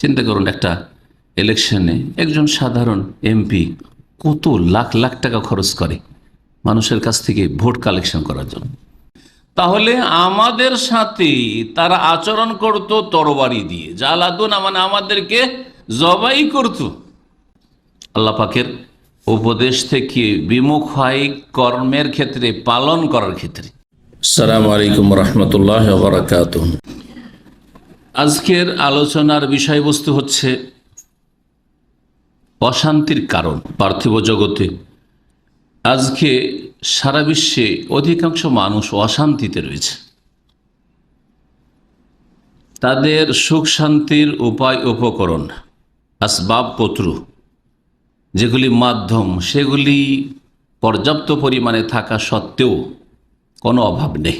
চিন্তা করুন, একটা ইলেকশনে একজন সাধারণ এমপি কত লাখ লাখ টাকা খরচ করে মানুষের কাছ থেকে ভোট কালেকশন করার জন্য। তাহলে আমাদের সাথে তারা আচরণ করত তরবারি দিয়ে, জালাদুনা মানে আমাদেরকে জবাই করত। আল্লাহ পাকের উপদেশ থেকে বিমুখ হয় কর্মের ক্ষেত্রে, পালন করার ক্ষেত্রে। আসসালামু আলাইকুম রহমতুল্লাহ ওয়া বারাকাতুহু। আজকের আলোচনার বিষয়বস্তু হচ্ছে অশান্তির কারণ পার্থিব জগতে। আজকে সারা বিশ্বে অধিকাংশ মানুষ অশান্তিতে রয়েছে। তাদের সুখ শান্তির উপায় উপকরণ, আসবাবপত্র যেগুলি মাধ্যম, সেগুলি পর্যাপ্ত পরিমাণে থাকা সত্ত্বেও কোনো অভাব নেই।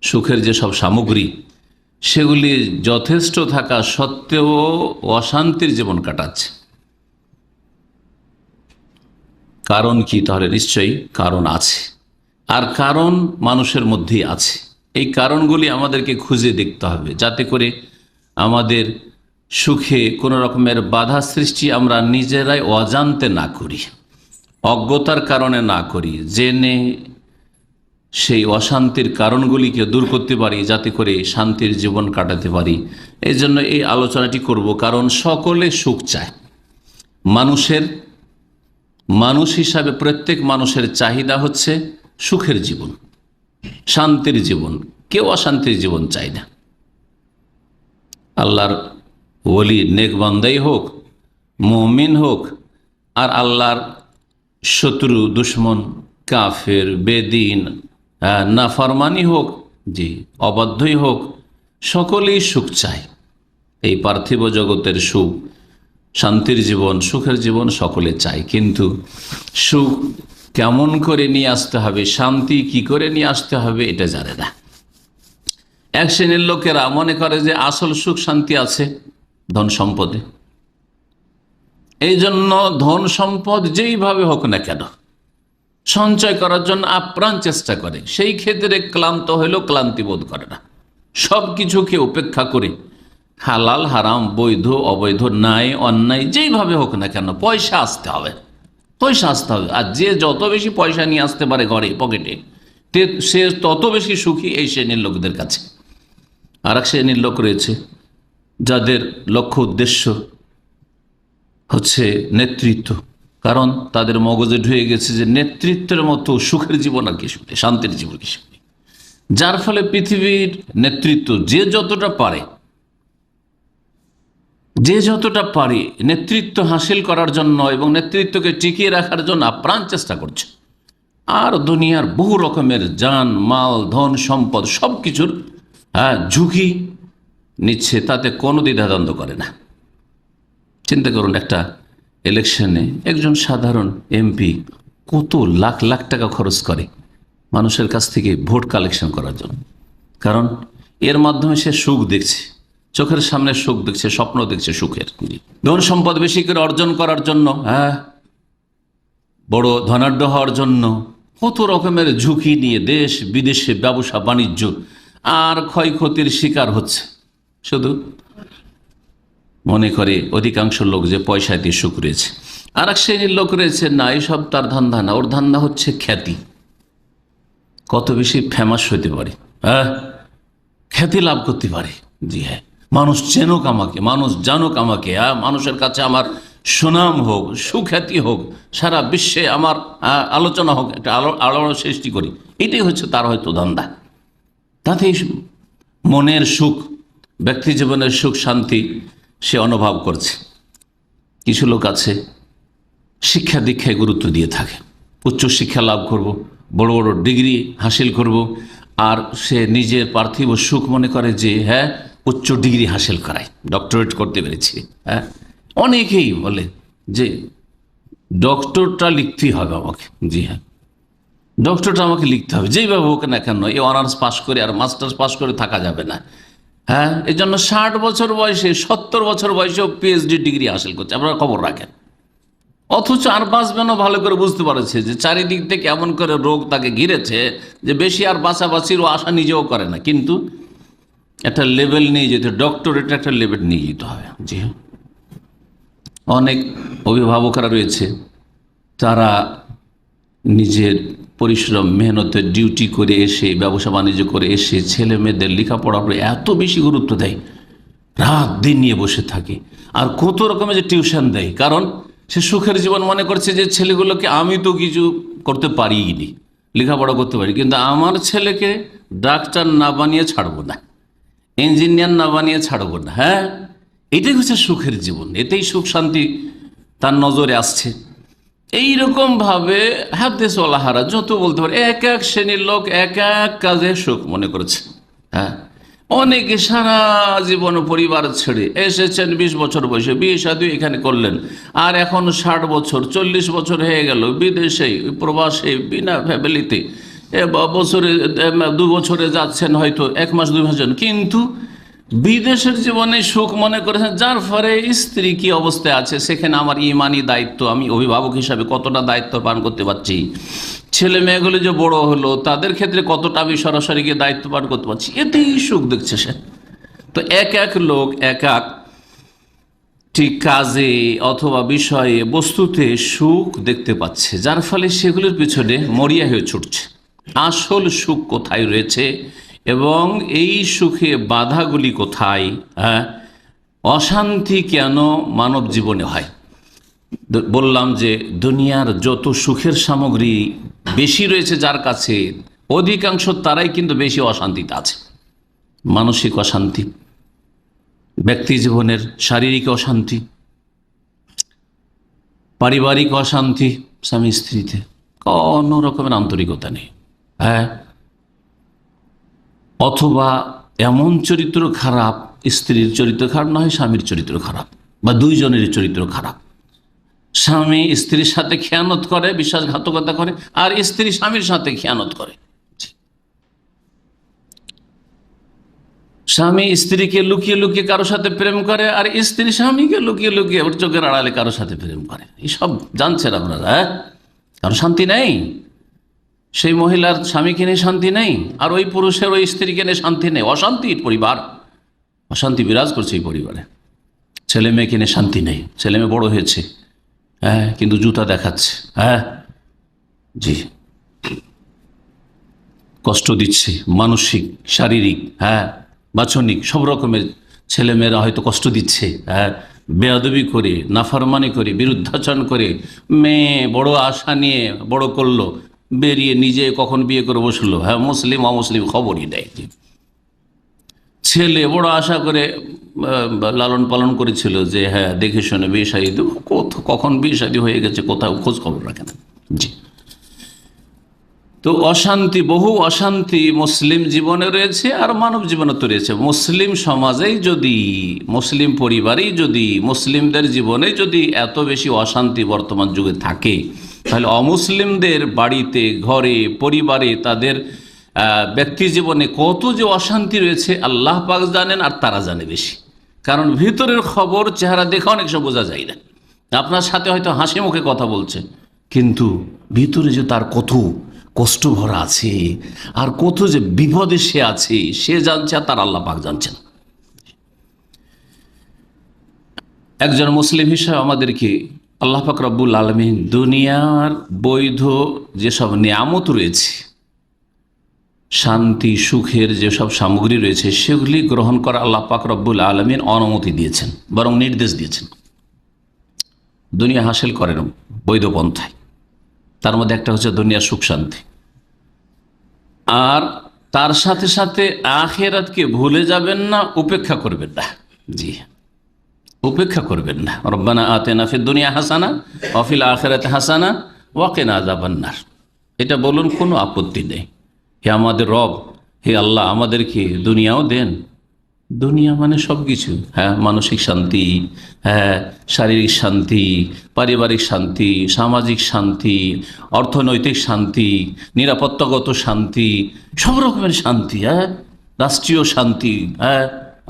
সুখের যেসব সামগ্রী সেগুলি যথেষ্ট থাকা সত্ত্বেও অশান্তির জীবন কাটাচ্ছে। কারণ কি? তাহলে নিশ্চয়ই কারণ আছে, আর কারণ মানুষের মধ্যেই আছে। এই কারণগুলি আমাদেরকে খুঁজে দেখতে হবে, যাতে করে আমাদের সুখে কোনো রকমের বাধা সৃষ্টি আমরা নিজেরাই অজান্তে না করি, অজ্ঞতার কারণে না করি, জেনে সেই অশান্তির কারণগুলিকে দূর করতে পারি, যাতে করে শান্তির জীবন কাটাতে পারি। এই জন্য এই আলোচনাটি করব, কারণ সকলে সুখ চায়। মানুষ হিসাবে প্রত্যেক মানুষের চাহিদা হচ্ছে সুখের জীবন, শান্তির জীবন। কেউ অশান্তির জীবন চায় না। আল্লাহর ওলি, নেক বান্দাই হোক, মুমিন হোক, আর আল্লাহর শত্রু, দুশ্মন, কাফের, বেদিন, নাফরমানি হোক, জি অবাধ্যই হোক, সকলেই সুখ চায়। এই পার্থিব জগতের সুখ, শান্তির জীবন, সুখের জীবন সকলে চায়। কিন্তু সুখ কেমন করে নিয়ে আসতে হবে, শান্তি কি করে নিয়ে আসতে হবে, এটা জানে না। এক শ্রেণীর লোকেরা মনে করে যে আসল সুখ শান্তি আছে ধন সম্পদে। এই জন্য ধন সম্পদ যেইভাবে হোক না কেন সঞ্চয় করার জন্য আপ্রাণ চেষ্টা করে। সেই ক্ষেত্রে ক্লান্ত হইলেও ক্লান্তি বোধ করে না। সব কিছুকে উপেক্ষা করে হালাল হারাম, বৈধ অবৈধ, ন্যায় অন্যায়, যেইভাবে হোক না কেন পয়সা আসতে হবে, পয়সা আসতে হবে। আর যে যত বেশি পয়সা নিয়ে আসতে পারে ঘরে পকেটে, সে তত বেশি সুখী এই শ্রেণীর লোকদের কাছে। আর এক শ্রেণীর লোক রয়েছে যাদের লক্ষ্য উদ্দেশ্য হচ্ছে নেতৃত্ব। কারণ তাদের মগজে ঢুকে গেছে যে নেতৃত্বের মতো সুখের জীবন আর কিছু নেই, শান্তির জীবন কিছু নেই। যার ফলে পৃথিবীর নেতৃত্ব যে যতটা পারে নেতৃত্ব হাসিল করার জন্য এবং নেতৃত্বকে টিকিয়ে রাখার জন্য আপ্রাণ চেষ্টা করছে। আর দুনিয়ার বহু রকমের জান মাল, ধন সম্পদ সব কিছুর ঝুঁকি নিচ্ছে, তাতে কোনো দ্বিধাদ্বন্দ্ব করে না। চিন্তা করুন, একটা ইলেকশনে একজন সাধারণ এমপি কত লাখ লাখ টাকা খরচ করে মানুষের কাছ থেকে ভোট কালেকশন করার জন্য। কারণ এর মাধ্যমে সে সুখ দেখছে, চোখের সামনে সুখ দেখছে, স্বপ্ন দেখছে সুখের। ধন সম্পদ বেশি করে অর্জন করার জন্য, বড় ধনাঢ্য হওয়ার জন্য কত রকমের ঝুঁকি নিয়ে দেশ বিদেশে ব্যবসা বাণিজ্য আর ক্ষয়ক্ষতির শিকার হচ্ছে। শুধু মনে করে অধিকাংশ লোক যে পয়সাতে সুখ রয়েছে। আর এক শ্রেণীর লোক রয়েছে, না, এইসব তার ধান্দা না, ওর ধান্দা হচ্ছে খ্যাতি। কত বেশি ফেমাস হইতে পারে, খ্যাতি লাভ করতে পারে। জি হ্যাঁ, মানুষ চেনুক আমাকে, মানুষ জানুক আমাকে, মানুষের কাছে আমার সুনাম হোক, সুখ্যাতি হোক, সারা বিশ্বে আমার আলোচনা হোক, একটা আলোড়ন সৃষ্টি করি। এটাই হচ্ছে তার হয়তো ধান্দা। তাতেই মনের সুখ, ব্যক্তি জীবনের সুখ শান্তি সে অনুভব করছে। কিছু লোক আছে শিক্ষা দীক্ষায় গুরুত্ব দিয়ে থাকে। উচ্চ শিক্ষা লাভ করব, বড় বড় ডিগ্রি হাসিল করব, আর সে নিজের পার্থিব সুখ মনে করে যে উচ্চ ডিগ্রি হাসিল করাই, ডক্টরেট করতে পেরেছি। অনেকেই বলে যে ডক্টরটা লিখতেই হবে আমাকে। জি হ্যাঁ, ডক্টরটা আমাকে লিখতে হবে, যেইভাবে হোক না কেন। এই অনার্স পাস করে আর মাস্টার্স পাস করে থাকা যাবে না। এই জন্য 60 বছর বয়সে, 70 বছর বয়সেও পিএইচডি ডিগ্রি হাসিল করছে। আপনারা খবর রাখেন। অথচ আর বাঁচবেনও ভালো করে বুঝতে পারছে যে চারিদিক থেকে এমন করে রোগ তাকে ঘিরেছে যে বেশি আর বাঁচাবাঁচিরও আশা নিজেও করে না। কিন্তু একটা লেভেল নিয়ে যেতে, ডক্টরেট একটা লেভেল নিয়ে যেতে হবে। জি অনেক অভিভাবকরা রয়েছে, তারা নিজের পরিশ্রম মেহনতের ডিউটি করে এসে, ব্যবসা বাণিজ্য করে এসে ছেলে মেয়েদের লেখাপড়ার উপরে এত বেশি গুরুত্ব দেয়, রাত দিন নিয়ে বসে থাকে, আর কত রকমের যে টিউশন দেয়। কারণ সে সুখের জীবন মনে করছে যে ছেলেগুলোকে আমি তো কিছু করতে পারিনি, লেখাপড়া করতে পারি, কিন্তু আমার ছেলেকে ডাক্তার না বানিয়ে ছাড়বো না, ইঞ্জিনিয়ার না বানিয়ে ছাড়বো না। হ্যাঁ, এটাই হচ্ছে সুখের জীবন, এতেই সুখ শান্তি তার নজরে আসছে। এইরকম ভাবে হাদিসওয়ালাহারা যত বলতে পারে, এক এক শ্রেণীর লোক এক এক কাজে সুখ মনে করেছে। হ্যাঁ, অনেকে সারা জীবন পরিবার ছেড়ে এসেছেন, 20 বছর বয়সে বিয়ে শাদী এখানে করলেন, আর এখন 60 বছর 40 বছর হয়ে গেল বিদেশে প্রবাসে বিনা ফ্যামিলিতে, বছরে 2 বছরে যাচ্ছেন, হয়তো 1 মাস 2 মাস যান, কিন্তু বিদেশের জীবনে সুখ মনে করেছেন, যার ফলে স্ত্রী কি অবস্থায় আছে সেখানে আমার ইমানি দায়িত্ব, আমি অভিভাবক হিসাবে কতটা দায়িত্ব পালন করতে পারছি, ছেলে মেয়েগুলো যে বড় হলো তাদের ক্ষেত্রে কতটা আমি সরাসরি গিয়ে দায়িত্ব পালন করতে পারছি, এতেই সুখ দেখছে সে। তো এক এক লোক এক এক ঠিক কাজে অথবা বিষয়ে বস্তুতে সুখ দেখতে পাচ্ছে, যার ফলে সেগুলোর পিছনে মরিয়া হয়ে ছুটছে। আসল সুখ কোথায় রয়েছে এবং এই সুখে বাধাগুলি কোথায়? হ্যাঁ, অশান্তি কেন মানব জীবনে হয়? বললাম যে দুনিয়ার যত সুখের সামগ্রী বেশি রয়েছে যার কাছে, অধিকাংশ তারাই কিন্তু বেশি অশান্তিতে আছে। মানসিক অশান্তি, ব্যক্তি জীবনের শারীরিক অশান্তি, পারিবারিক অশান্তি, স্বামী স্ত্রীতে কোনো রকমের আন্তরিকতা নেই। হ্যাঁ, অথবা এমন চরিত্র খারাপ, স্ত্রীর চরিত্র খারাপ না হয় স্বামীর চরিত্র খারাপ, বা দুইজনের চরিত্র খারাপ। স্বামী স্ত্রীর সাথে খেয়ানত করে, বিশ্বাসঘাতকতা করে, আর স্ত্রী স্বামীর সাথে খেয়ানত করে। স্বামী স্ত্রীকে লুকিয়ে লুকিয়ে কারোর সাথে প্রেম করে, আর স্ত্রী স্বামীকে লুকিয়ে লুকিয়ে ওর চোখের আড়ালে কারোর সাথে প্রেম করে। এইসব জানছেন আপনারা? হ্যাঁ, কারো শান্তি নেই, সেই মহিলার স্বামীকে নিয়ে শান্তি নেই, আর ওই পুরুষের ওই স্ত্রীকে নিয়ে শান্তি নেই। অশান্তির পরিবার, অশান্তি বিরাজ করছে এই পরিবারে। ছেলে মেয়েকে নিয়ে শান্তি নেই, ছেলে মেয়ে বড় হয়েছে, হ্যাঁ, কিন্তু জুতা দেখাচ্ছে। হ্যাঁ জি, কষ্ট দিচ্ছে, মানসিক, শারীরিক, হ্যাঁ, বাচনিক, সব রকমের ছেলেমেয়েরা হয়তো কষ্ট দিচ্ছে। হ্যাঁ, বেয়াদবি করে, নাফরমানি করে, বিরুদ্ধাচরণ করে, মেয়ে বড় আশা নিয়ে বড় করলো, বেরিয়ে নিজে কখন বিয়ে করে বসলো। হ্যাঁ, মুসলিম অমুসলিম খবরই দেয়। ছেলে বড় আশা করে লালন পালন করেছিল যে হ্যাঁ দেখে শুনে বিয়ে শাদী, কখন বিয়ে শাদী হয়ে গেছে কোথাও খোঁজ খবর রাখে না। জি, তো অশান্তি, বহু অশান্তি মুসলিম জীবনে রয়েছে আর মানব জীবনে তো রয়েছে। মুসলিম সমাজেই যদি, মুসলিম পরিবারেই যদি, মুসলিমদের জীবনে যদি এত বেশি অশান্তি বর্তমান যুগে থাকে, তাহলে অমুসলিমদের বাড়িতে, ঘরে, পরিবারে, তাদের ব্যক্তি জীবনে কত যে অশান্তি রয়েছে আল্লাহ পাক জানেন, আর তারা জানে বেশি। কারণ ভিতরের খবর চেহারা দেখে অনেক সময় বোঝা যায় না। আপনার সাথে হয়তো হাসি মুখে কথা বলছে, কিন্তু ভিতরে যে তার কত কষ্ট ভরা আছে, আর কত যে বিপদে সে আছে, সে জানছে, আর তার আল্লাহ পাক জানছেন। একজন মুসলিম হিসাবে আমাদেরকে আল্লাহ পাক রব্বুল আলামিন দুনিয়ার বৈধ যেসব নিয়ামত রয়েছে, শান্তি সুখের যেসব সামগ্রী রয়েছে, সেগুলি গ্রহণ করা আল্লাহ পাক রব্বুল আলামিন অনুমতি দিয়েছেন, বরং নির্দেশ দিয়েছেন। দুনিয়া হাসিল করেন বৈধ পন্থায়, তার মধ্যে একটা হচ্ছে দুনিয়ার সুখ শান্তি, আর তার সাথে সাথে আখিরাতকে ভুলে যাবেন না, উপেক্ষা করবেন না। জি, উপেক্ষা করবেন না। রব্বানা আতিনা ফিদ দুনিয়া হাসানা ওয়া ফিল আখিরাতি হাসানা ওয়া কিনা আযাবান নার, এটা বলুন, কোনো আপত্তি নেই। হে আমাদের রব, হে আল্লাহ, আমাদেরকে দুনিয়াও দেন। দুনিয়া মানে সব কিছু, হ্যাঁ, মানসিক শান্তি, হ্যাঁ, শারীরিক শান্তি, পারিবারিক শান্তি, সামাজিক শান্তি, অর্থনৈতিক শান্তি, নিরাপত্তাগত শান্তি, সব রকমের শান্তি, হ্যাঁ, রাষ্ট্রীয় শান্তি, হ্যাঁ,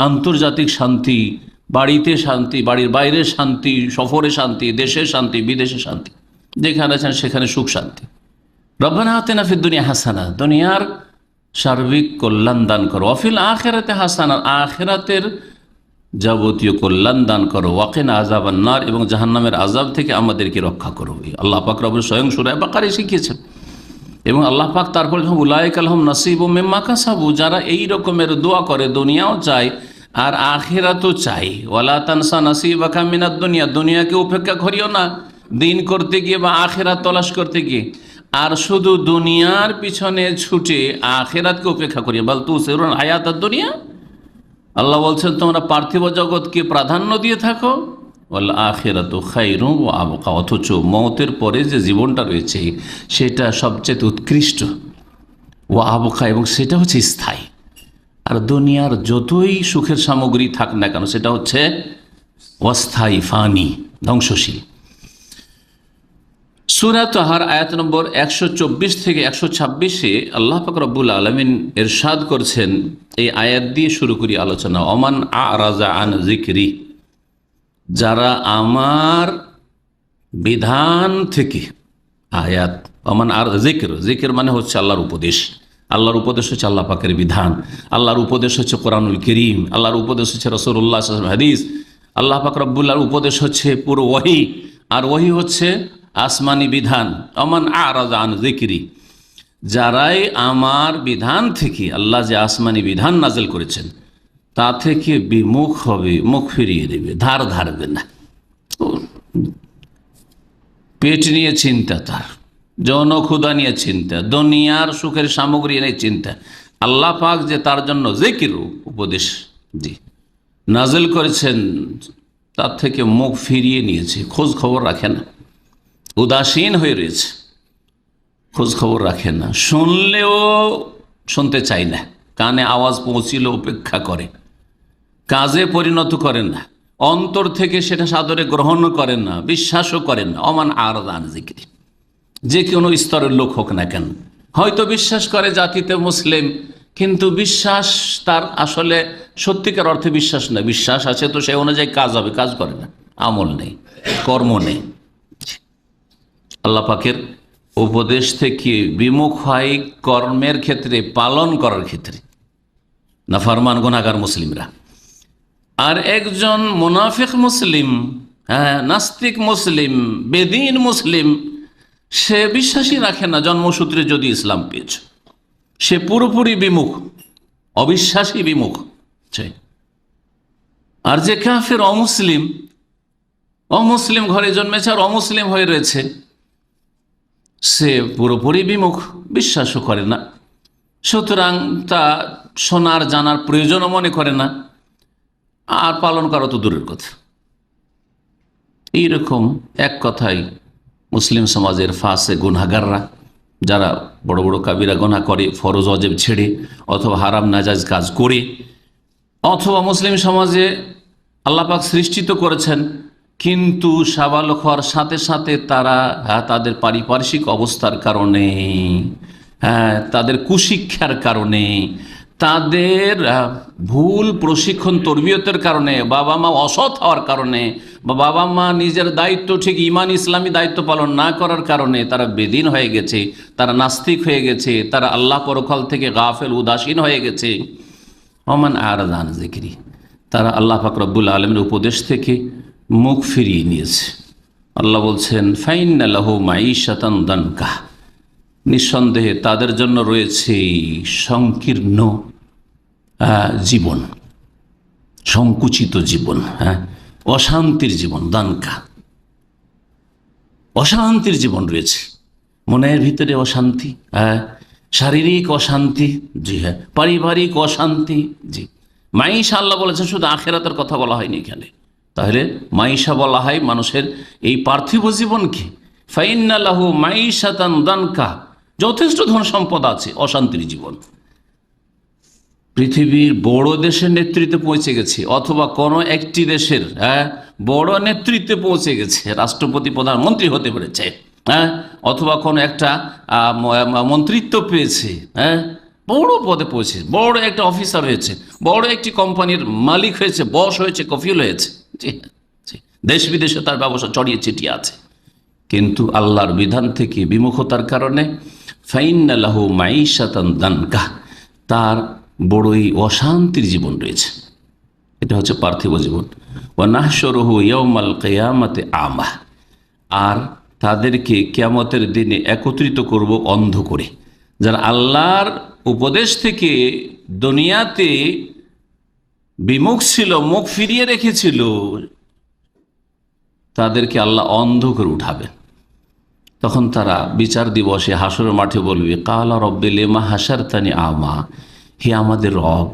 আন্তর্জাতিক শান্তি, বাড়িতে শান্তি, বাড়ির বাইরে শান্তি, সফরে শান্তি, দেশে শান্তি, বিদেশে শান্তি, যেখানে আছেন সেখানে সুখ শান্তি। রব্বানা আতিনা ফিদ দুনিয়া হাসানা, দুনিয়ার সার্বিক কল্যাণ দান করো, অফিল আখিরাতে হাসানা, আখিরাতের যাবতীয় কল্যাণ দান করো, ওয়াকিনা আযাবান নার, এবং জাহান্নামের আযাব থেকে আমাদেরকে রক্ষা করো। আল্লাহ পাক রব্বুল স্বয়ং সূরা বাকারে শিখিয়েছেন। এবং আল্লাহ পাক তারপর উলাইকা লাহুম নাসিবুম মিম্মা কাসাবু, যারা এই রকমের দোয়া করে, দুনিয়াও চায় আর আখিরাতও চাই। ওয়ালা তানসা নাসিবাকা মিনাদ দুনিয়া, দুনিয়াকে উপেক্ষা করিও না দিন করতে গিয়ে বা আখিরাত তলাশ করতে গিয়ে। আর শুধু দুনিয়ার পিছনে ছুটে আখিরাতকে উপেক্ষা করিও, বল তুসিরুন হায়াতাদ দুনিয়া। আল্লাহ বলছেন তোমরা পার্থিব জগৎকে প্রাধান্য দিয়ে থাকো, ওয়াল আখিরাতু খায়রুন ওয়া আবকা, অথচ মওতের পরে যে জীবনটা রয়েছে সেটা সবচেয়ে উৎকৃষ্ট, ওয়া আবকা, এবং সেটা হচ্ছে স্থায়ী। আর দুনিয়ার যতই সুখের সামগ্রী থাক না কেন সেটা হচ্ছে অস্থায়ী, ফানি, ধ্বংসশীল। সূরা তাহার আয়াত নম্বর 124 থেকে 126-এ আল্লাহ পাক রব্বুল আলামিন ইরশাদ করছেন, এই আয়াত দিয়ে শুরু করি আলোচনা। ওমান আরাজা আন যিকরি, যারা আমার বিধান থেকে, আয়াত ওমান আর যিকর, যিকর মানে হচ্ছে আল্লাহর উপদেশ। আল্লাহর উপদেশ হচ্ছে আল্লাহ পাকের বিধান, আল্লাহর উপদেশ হচ্ছে কোরআনুল কারীম, আল্লাহর উপদেশ হচ্ছে রাসূলুল্লাহ সাল্লাল্লাহু আলাইহি ওয়াসাল্লাম হাদিস, আল্লাহ পাক রব্বুল আলামিন উপদেশ হচ্ছে পুরো ওহী, আর ওহী হচ্ছে আসমানি বিধান। ওমান আরাজা আন যিকরি, যারাই আমার বিধান থেকে, আল্লাহ যে আসমানি বিধান নাজিল করেছেন তা থেকে বিমুখ হবে, মুখ ফিরিয়ে দেবে, ধার ধারবে না। পেট নিয়ে চিন্তা, তার যৌন ক্ষুধা নিয়ে চিন্তা, দুনিয়ার সুখের সামগ্রী নিয়ে চিন্তা। আল্লাহ পাক যে তার জন্য যিকির উপদেশ জি নাজিল করেছেন তার থেকে মুখ ফিরিয়ে নিয়েছে, খোঁজ খবর রাখে না, উদাসীন হয়ে রয়েছে, খোঁজ খবর রাখে না, শুনলেও শুনতে চায় না, কানে আওয়াজ পৌঁছিল উপেক্ষা করে, কাজে পরিণত করেন না, অন্তর থেকে সেটা সাদরে গ্রহণ করেন না, বিশ্বাসও করেন না। ওমান আরাজা আন যিকরি, যে কোনো স্তরের লোক হোক না কেন, হয়তো বিশ্বাস করে জাতিতে মুসলিম, কিন্তু বিশ্বাস তার আসলে সত্যিকার অর্থে বিশ্বাস না। বিশ্বাস আছে তো সেই অনুযায়ী কাজ হবে, কাজ করে না, আমল নেই, কর্ম নেই। আল্লাহ পাকের উপদেশ থেকে বিমুখ হয় কর্মের ক্ষেত্রে, পালন করার ক্ষেত্রে, নাফরমান গুনাহগার মুসলিমরা। আর একজন মুনাফিক মুসলিম, নাস্তিক মুসলিম, বেদিন মুসলিম, সে বিশ্বাসই রাখে না জন্মসূত্রে যদি ইসলাম পেয়েছে, সে পুরোপুরি বিমুখ, অবিশ্বাসী বিমুখ। আর যে কাফের, অমুসলিম, অমুসলিম ঘরে জন্মেছে আর অমুসলিম হয়ে রয়েছে, সে পুরোপুরি বিমুখ, বিশ্বাসও করে না, সুতরাং তা শোনার জানার প্রয়োজনও মনে করে না, আর পালন করা তো দূরের কথা। এইরকম এক কথায় মুসলিম সমাজের ফাঁসে গুনাহগাররা, যারা বড় বড় কাবিরা গুনাহ করে ফরজ ওয়াজিব ছেড়ে, অথবা হারাম নাজায়েজ কাজ করে, অথবা মুসলিম সমাজে আল্লাহ পাক সৃষ্টি তো করেছেন কিন্তু সাবালক হওয়ার সাথে সাথে তারা তাদের পারিপার্শ্বিক অবস্থার কারণে, তাদের কুশিক্ষার কারণে, তাদের ভুল প্রশিক্ষণ তরবিয়তের কারণে, বাবা মা অসৎ হওয়ার কারণে, বা বাবা মা নিজের দায়িত্ব ঠিক ইমান ইসলামী দায়িত্ব পালন না করার কারণে তারা বেদিন হয়ে গেছে, তারা নাস্তিক হয়ে গেছে, তারা আল্লাহ পরকাল থেকে গাফেল, উদাসীন হয়ে গেছে। ওমান আরাজা আন যিকরি, তারা আল্লাহ পাক রব্বুল আলামিনের উপদেশ থেকে মুখ ফিরিয়ে নিয়েছে। আল্লাহ বলছেন ফাইন্না লাহু মাঈশাতান দানকা, নিঃসন্দেহে তাদের জন্য রয়েছে সংকীর্ণ জীবন, সংকুচিত জীবন, অশান্তির জীবন। দানকা, অশান্তির জীবন রয়েছে, মনের ভিতরে অশান্তি, শারীরিক অশান্তি, জি হ্যাঁ, পারিবারিক অশান্তি, জি। মাঈশা আল্লাহ বলেছেন, শুধু আখিরাতের কথা বলা হয়নি এখানে, তাহলে মাঈশা বলা হয় মানুষের এই পার্থিব জীবনকে। ফাইন্না লাহু মাঈশাতান দানকা, যথেষ্ট ধন সম্পদ আছে, অশান্তির জীবন। পৃথিবীর বড় দেশের নেতৃত্বে পৌঁছে গেছে, অথবা কোনো একটি দেশের বড় নেতৃত্বে পৌঁছে গেছে, রাষ্ট্রপতি প্রধানমন্ত্রী হতে পেরেছে, অথবা কোনো একটা মন্ত্রিত্ব পেয়েছে, বড় পদে পৌঁছে, বড় একটা অফিসার হয়েছে, বড় একটি কোম্পানির মালিক হয়েছে, বস হয়েছে, কফিল হয়েছে, দেশ বিদেশে তার ব্যবসা ছড়িয়ে ছিটিয়ে আছে, কিন্তু আল্লাহর বিধান থেকে বিমুখতার কারণে ফাইন্না লাহু মাঈশাতান দানকা, তার বড়ই অশান্তির জীবন রয়েছে। এটা হচ্ছে পার্থিব জীবন। ওয়া নাহশুরুহু ইয়াউমাল কিয়ামাতি আমা, আর তাদেরকে কিয়ামতের দিনে একত্রিত করব অন্ধ করে। যারা আল্লাহর উপদেশ থেকে দুনিয়াতে বিমুখ ছিল, মুখ ফিরিয়ে রেখেছিল, তাদেরকে আল্লাহ অন্ধ করে উঠাবেন। তখন তারা বিচার দিবসে হাসরের মাঠে বলবে, কালা রব্বি লিমা হাসারতানি আমা, হে আমাদের রব,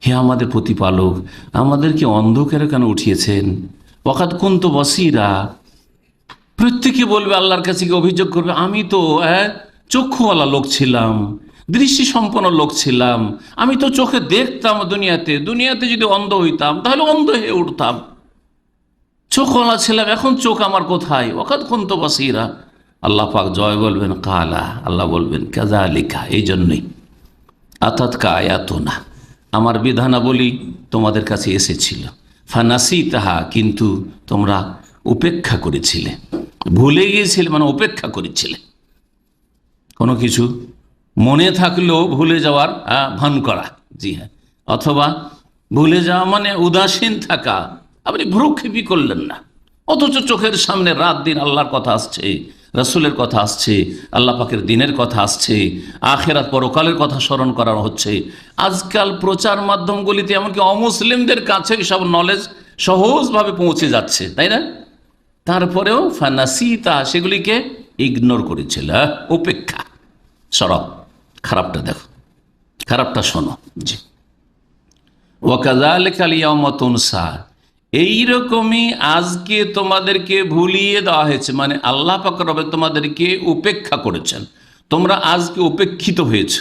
হে আমাদের প্রতিপালক, আমাদেরকে অন্ধকারে কেন উঠিয়েছেন? ওয়াকাদ কুনতু বসিরা, প্রত্যেকে বলবে, আল্লাহর কাছে গিয়ে অভিযোগ করবে, আমি তো চক্ষুওয়ালা লোক ছিলাম, দৃষ্টি সম্পন্ন লোক ছিলাম, আমি তো চোখে দেখতাম দুনিয়াতে যদি অন্ধ হইতাম তাহলে অন্ধ হয়ে উঠতাম, চোখওয়ালা ছিলাম, এখন চোখ আমার কোথায়? ওয়াকাদ কুনতু বসিরা। আল্লাহ পাক জয় বলবেন, কালা, আল্লাহ বলবেন, কাযালিকা, এই জন্যই আতাতকা আয়াতুনা, আমার বিধানাবলী তোমাদের কাছে এসেছিল, ফানাসিতাহা, কিন্তু তোমরা উপেক্ষা করেছিলে, ভুলে গিয়েছিলে, মানে উপেক্ষা করেছিলে। কোনো কিছু মনে থাকলেও ভুলে যাওয়ার ভান করা, জি হ্যাঁ, অথবা ভুলে যাওয়া মানে উদাসীন থাকা, আপনি ভ্রুক্ষেপই করলেন না, অথচ চোখের সামনে রাত দিন আল্লাহর কথা আসছে, রাসূলের কথা আসছে, আল্লাহ পাকের দিনের কথা আসছে, আখিরাত পরকালের কথা স্মরণ করা হচ্ছে। আজকাল প্রচার মাধ্যমগুলিতে এমনকি অমুসলিমদের কাছে সব নলেজ সহজভাবে পৌঁছে যাচ্ছে, তাই না? তারপরেও ফানাসিতা, সেগুলিকে ইগনোর করেছিল, উপেক্ষা। সরব, খারাপটা দেখো, খারাপটা শোনো। জি, ওয়াকাযালিকাল ইয়াওমা তুনসা, এইরকমই আজকে তোমাদেরকে ভুলিয়ে দেওয়া হয়েছে, মানে আল্লাহ পাক রব তোমাদেরকে উপেক্ষা করেছেন, তোমরা আজকে উপেক্ষিত হয়েছ,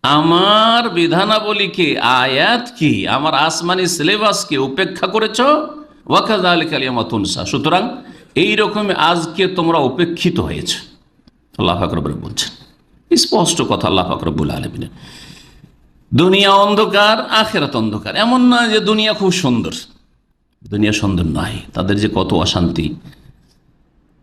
আমার বিধানাবলীকে, আয়াত কি, আমার আসমানি সিলেবাসকে উপেক্ষা করেছ। ওয়াকাযালিকাল ইয়াওমা তুনসা, সুতরাং এইরকমই আজকে তোমরা উপেক্ষিত হয়েছ, আল্লাহ পাক রব বলছেন। স্পষ্ট কথা আল্লাহ পাক রব্বুল আলামিনের। দুনিয়া অন্ধকার, আখিরাত অন্ধকার। এমন না যে দুনিয়া খুব সুন্দর, দুনিয়া সুন্দর নয়, তাদের যে কত অশান্তি।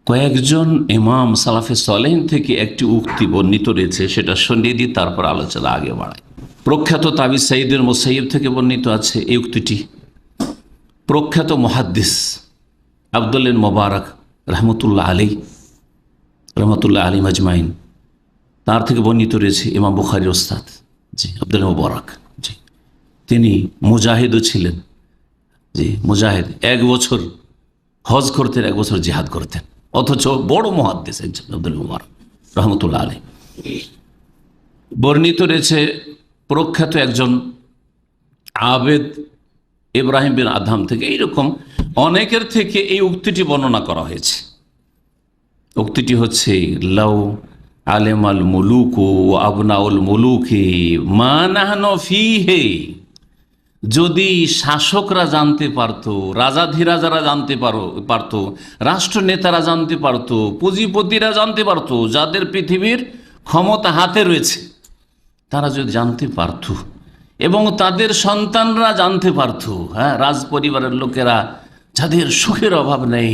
কয়েকজন ইমাম সালাফে সালেহিন থেকে একটি উক্তি বর্ণিত রয়েছে, সেটা শুনিয়ে দিই, তারপর আলোচনা আগে বাড়ায়। প্রখ্যাত তাবিঈ সাঈদুল মুসাইয়্যিব থেকে বর্ণিত আছে এই উক্তিটি। প্রখ্যাত মুহাদ্দিস আব্দুল্লাহ মুবারক রহমতুল্লাহ আলী মাজমাইন, তার থেকে বর্ণিত রয়েছে ইমাম বুখারীর ওস্তাদ, জি, আব্দুল্লাহ মুবারক, জি, তিনি মুজাহিদও ছিলেন, জি, মুজাহিদ, 1 বছর হজ করতেন, 1 বছর জিহাদ করতেন, অথচ বড় মুহাদ্দিস একজন আব্দুল্লাহ মুবারক রহমতুল্লাহ আলাইহি। বর্ণিত রয়েছে প্রখ্যাত একজন আবেদ ইব্রাহিম বিন আদহাম থেকে, এইরকম অনেকের থেকে এই উক্তিটি বর্ণনা করা হয়েছে। উক্তিটি হচ্ছে, লাউ আলেমাল মুলুকু আবনাউল মুলুকি মা নাহনু ফীহি, যদি শাসকরা জানতে পারত, রাজাধিরাজারা জানতে পারত, রাষ্ট্রনেতারা জানতে পারত, পুঁজিপতিরা জানতে পারত, যাদের পৃথিবীর ক্ষমতা হাতে রয়েছে, তারা যদি জানতে পারত, এবং তাদের সন্তানরা জানতে পারত, হ্যাঁ, রাজ পরিবারের লোকেরা যাদের সুখের অভাব নেই,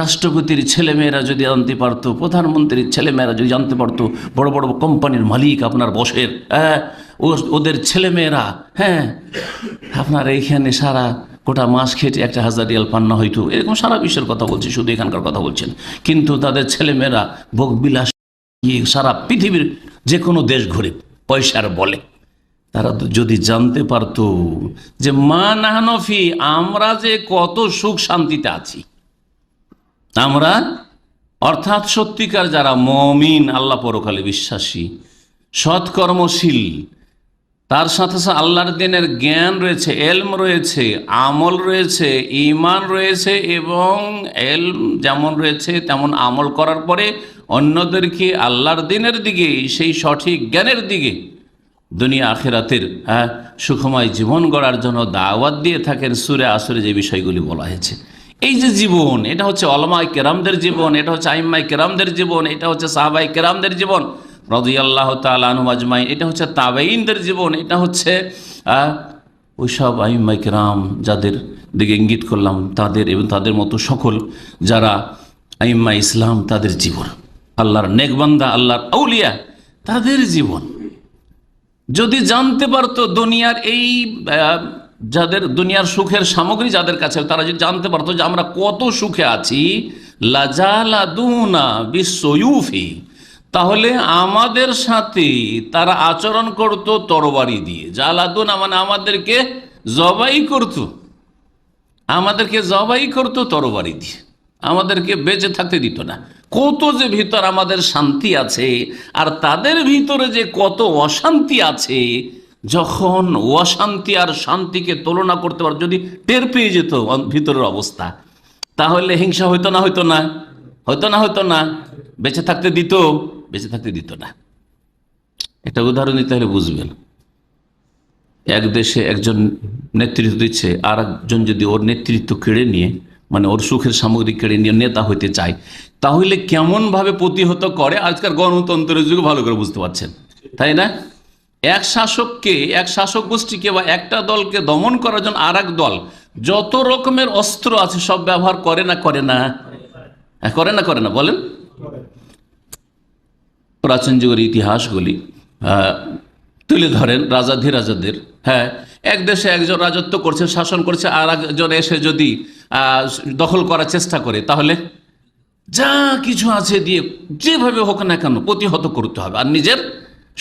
রাষ্ট্রপতির ছেলেমেয়েরা যদি জানতে পারতো, প্রধানমন্ত্রীর ছেলেমেয়েরা যদি জানতে পারতো, বড় বড় কোম্পানির মালিক আপনার বসের, হ্যাঁ, ওদের ছেলেমেয়েরা, হ্যাঁ, আপনার এইখানে সারা গোটা মাস খেটে 1000 রিয়াল পান না হয়তো, এরকম সারা বিশ্বের কথা বলছি, শুধু এখানকার কথা বলছেন, কিন্তু তাদের ছেলেমেয়েরা ভোগবিলাস সারা পৃথিবীর যে কোনো দেশ ঘুরে পয়সার বলে, তারা যদি জানতে পারতো যে মা নাহনু ফী, আমরা যে কত সুখ শান্তিতে আছি, আমরা অর্থাৎ সত্যিকার যারা মুমিন, আল্লাহ পরকালে বিশ্বাসী, সৎকর্মশীল, তার সাথে সাথে আল্লাহর দ্বীনের জ্ঞান রয়েছে, এলম রয়েছে, আমল রয়েছে, ঈমান রয়েছে, এবং এলম যেমন রয়েছে তেমন আমল করার পরে অন্যদেরকে আল্লাহর দ্বীনের দিকে, সেই সঠিক জ্ঞানের দিকে, দুনিয়া আখিরাতের সুখময় জীবন গড়ার জন্য দাওয়াত দিয়ে থাকেন। সূরা আসরে যে বিষয়গুলি বলা হয়েছে, এই যে জীবন, এটা হচ্ছে উলামায়ে কেরামদের জীবন, এটা হচ্ছে আইম্মায়ে কেরামদের জীবন, এটা হচ্ছে সাহাবায়ে কেরামদের জীবন রাদিয়াল্লাহু তাআলা আনহুম আজমাইন, এটা হচ্ছে তাবেঈনদের জীবন, এটা হচ্ছে ওইসব আইম্মায়ে কেরাম যাদের দিকে ইঙ্গিত করলাম, তাদের এবং তাদের মতো সকল যারা আইম্মায়ে ইসলাম, তাদের জীবন, আল্লাহর নেক বান্দা, আল্লাহর আউলিয়া, তাদের জীবন। যদি জানতে পারতো দুনিয়ার এই যাদের দুনিয়ার সুখের সামগ্রী যাদের কাছে, তারা যদি জানতে পারতো যে আমরা কত সুখে আছি, লাজালাদুনা বিসয়ুফি, তাহলে আমাদের সাথে তারা আচরণ করত তরবারি দিয়ে। জালাদুনা মানে আমাদেরকে জবাই করত, আমাদেরকে জবাই করত তরবারি দিয়ে, আমাদেরকে বেঁচে থাকতে দিত না। কত যে ভিতর আমাদের শান্তি আছে, আর তাদের ভিতরে যে কত অশান্তি আছে। যখন অশান্তি আর শান্তিকে তুলনা করতে পার, যদি টের পেয়ে যেত ভিতরের অবস্থা, তাহলে হিংসা হইতো না, হইতো না, হইতো না, হইতো না, বেঁচে থাকতে দিত, বেঁচে থাকতে দিত না। একটা উদাহরণ দিতে হলে বুঝবেন। এক দেশে একজন নেতৃত্ব দিচ্ছে, আর একজন যদি ওর নেতৃত্ব কেড়ে নিয়ে, মানে ওর সুখের সামগ্রী কেড়ে নিয়ে নেতা হইতে চায়, তাহলে কেমনভাবে প্রতিহত করে। আজকাল গণতন্ত্রের যুগে ভালো করে বুঝতে পারছেন, তাই না? এক শাসককে, এক শাসক গোষ্ঠীকে বা একটা দলকে দমন করার জন্য আর এক দল যত রকমের অস্ত্র আছে সব ব্যবহার করে না, করে না, করে না, করে না, বলেন। প্রাচীন যুগের ইতিহাসগুলি তুলে ধরেন রাজাধিরাজাদের। হ্যাঁ, এক দেশে একজন রাজত্ব করছে, শাসন করছে, আর একজন এসে যদি দখল করার চেষ্টা করে, তাহলে যা কিছু আছে দিয়ে যেভাবে হোক না কেন প্রতিহত করতে হবে, আর নিজের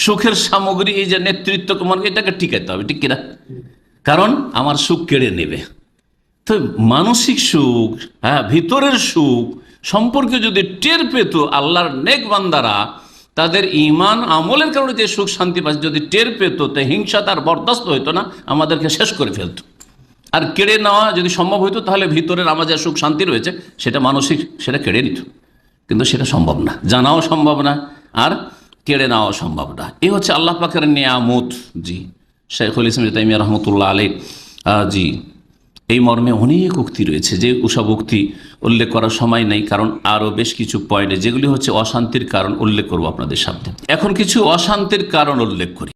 সুখের সামগ্রী, এই যে নেতৃত্ব, এটাকে টিকাইতে হবে, ঠিক কিনা? কারণ আমার সুখ কেড়ে নেবে। তো মানসিক সুখ, হ্যাঁ, ভিতরের সুখ সম্পর্কে যদি টের পেত আল্লাহর নেক বান্দারা, তাদের ঈমান আমলের কারণে যে সুখ শান্তি পাচ্ছে, যদি টের পেত, তো হিংসা তার বরদাস্ত হইতো না, আমাদেরকে শেষ করে ফেলত। আর কেড়ে নেওয়া যদি সম্ভব হইতো, তাহলে ভিতরের আমার যে সুখ শান্তি রয়েছে সেটা মানসিক, সেটা কেড়ে নিত। কিন্তু সেটা সম্ভব না, জানাও সম্ভব না, আর কেড়ে নেওয়া সম্ভব না। এই হচ্ছে আল্লাহ পাকের নিয়ামত। জি, শাইখুল ইসলাম ইবনে তাইমিয়া রাহমাতুল্লাহ আলাইহি, জি, এই মর্মে অনেক উক্তি রয়েছে, যে ওসব উক্তি উল্লেখ করার সময় নেই, কারণ আরও বেশ কিছু পয়েন্টে যেগুলি হচ্ছে অশান্তির কারণ উল্লেখ করবো আপনাদের সামনে। এখন কিছু অশান্তির কারণ উল্লেখ করি।